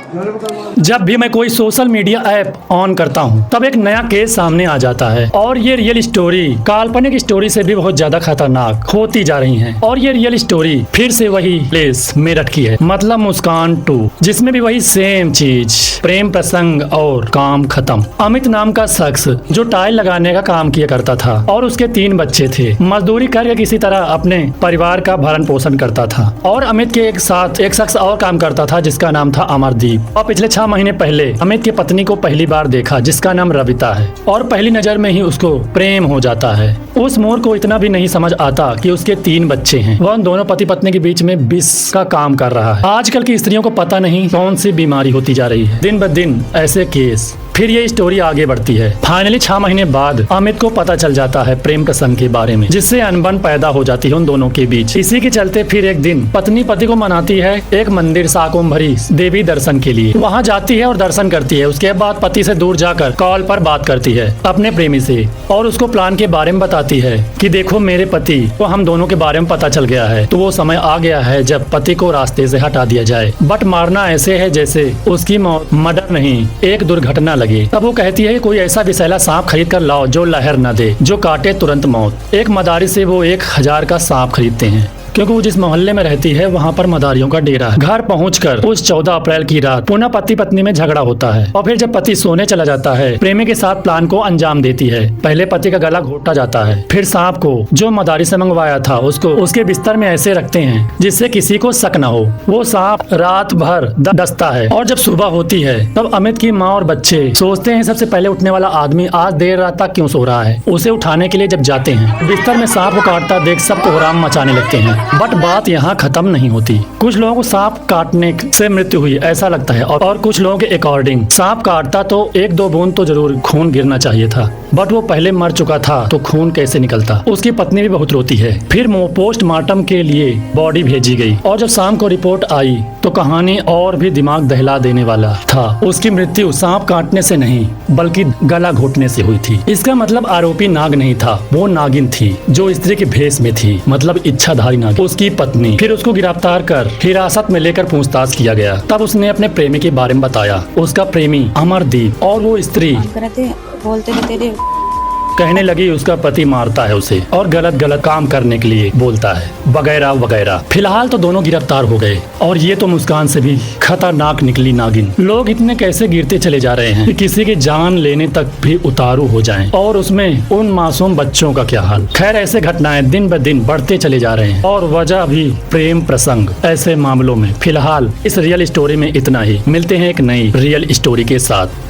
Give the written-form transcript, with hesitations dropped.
मेरे को जब भी मैं कोई सोशल मीडिया ऐप ऑन करता हूं, तब एक नया केस सामने आ जाता है और ये रियल स्टोरी काल्पनिक स्टोरी से भी बहुत ज्यादा खतरनाक होती जा रही हैं। और ये रियल स्टोरी फिर से वही प्लेस मेरठ की है, मतलब मुस्कान 2, जिसमें भी वही सेम चीज, प्रेम प्रसंग और काम खत्म। अमित नाम का शख्स जो टाइल लगाने का काम किया करता था और उसके 3 बच्चे थे, मजदूरी करके किसी तरह अपने परिवार का भरण पोषण करता था। और अमित के एक साथ एक शख्स और काम करता था जिसका नाम था अमरदीप। और पिछले 6 महीने पहले अमित की पत्नी को पहली बार देखा जिसका नाम रविता है, और पहली नजर में ही उसको प्रेम हो जाता है। उस मोर को इतना भी नहीं समझ आता कि उसके 3 बच्चे हैं। वह उन दोनों पति पत्नी के बीच में विष का काम कर रहा है। आजकल की स्त्रियों को पता नहीं कौन सी बीमारी होती जा रही है, दिन ब दिन ऐसे केस। फिर ये स्टोरी आगे बढ़ती है। फाइनली 6 महीने बाद अमित को पता चल जाता है प्रेम प्रसंग के बारे में, जिससे अनबन पैदा हो जाती है उन दोनों के बीच। इसी के चलते फिर एक दिन पत्नी पति को मनाती है एक मंदिर शाकुंभरी देवी दर्शन के लिए। वहाँ जाती है और दर्शन करती है। उसके बाद पति से दूर जाकर कॉल पर बात करती है अपने प्रेमी से और उसको प्लान के बारे में बताती है कि देखो मेरे पति को हम दोनों के बारे में पता चल गया है, तो वो समय आ गया है जब पति को रास्ते से हटा दिया जाए। बट मारना ऐसे है जैसे उसकी मौत मर्डर नहीं, एक दुर्घटना लगे। तब वो कहती है कि कोई ऐसा विषैला सांप खरीद कर लाओ जो लहर न दे, जो काटे तुरंत मौत। एक मदारी से वो 1000 का सांप खरीदते हैं, क्योंकि वो जिस मोहल्ले में रहती है वहाँ पर मदारियों का डेरा है। घर पहुंचकर उस 14 अप्रैल की रात पुनः पति पत्नी में झगड़ा होता है। और फिर जब पति सोने चला जाता है, प्रेमी के साथ प्लान को अंजाम देती है। पहले पति का गला घोटा जाता है, फिर सांप को जो मदारी से मंगवाया था उसको उसके बिस्तर में ऐसे रखते हैं जिससे किसी को शक न हो। वो सांप रात भर डसता है और जब सुबह होती है तब अमित की माँ और बच्चे सोचते हैं सबसे पहले उठने वाला आदमी आज देर रात तक क्यों सो रहा है। उसे उठाने के लिए जब जाते हैं, बिस्तर में सांप को काटता देख सबको हुराम मचाने लगते हैं। बट बात यहाँ खत्म नहीं होती। कुछ लोगों को सांप काटने से मृत्यु हुई ऐसा लगता है, और कुछ लोगों के अकॉर्डिंग सांप काटता तो 1-2 बूंद तो जरूर खून गिरना चाहिए था। बट वो पहले मर चुका था तो खून कैसे निकलता। उसकी पत्नी भी बहुत रोती है। फिर पोस्टमार्टम के लिए बॉडी भेजी गई और जब शाम को रिपोर्ट आई तो कहानी और भी दिमाग दहला देने वाला था। उसकी मृत्यु सांप काटने से नहीं बल्कि गला घोटने से हुई थी। इसका मतलब आरोपी नाग नहीं था, वो नागिन थी जो स्त्री के भेष में थी, मतलब इच्छाधारी नागिन। उसकी पत्नी। फिर उसको गिरफ्तार कर हिरासत में लेकर पूछताछ किया गया। तब उसने अपने प्रेमी के बारे में बताया। उसका प्रेमी अमरदीप और वो स्त्री बोलते थे तेरे कहने लगी उसका पति मारता है उसे और गलत गलत काम करने के लिए बोलता है, वगैरह वगैरह। फिलहाल तो दोनों गिरफ्तार हो गए और ये तो मुस्कान से भी खतरनाक निकली नागिन। लोग इतने कैसे गिरते चले जा रहे हैं कि किसी की जान लेने तक भी उतारू हो जाएं, और उसमें उन मासूम बच्चों का क्या हाल। खैर ऐसे घटनाएं दिन ब दिन बढ़ते चले जा रहे हैं और वजह भी प्रेम प्रसंग। ऐसे मामलों में फिलहाल इस रियल स्टोरी में इतना ही। मिलते हैं एक नई रियल स्टोरी के साथ।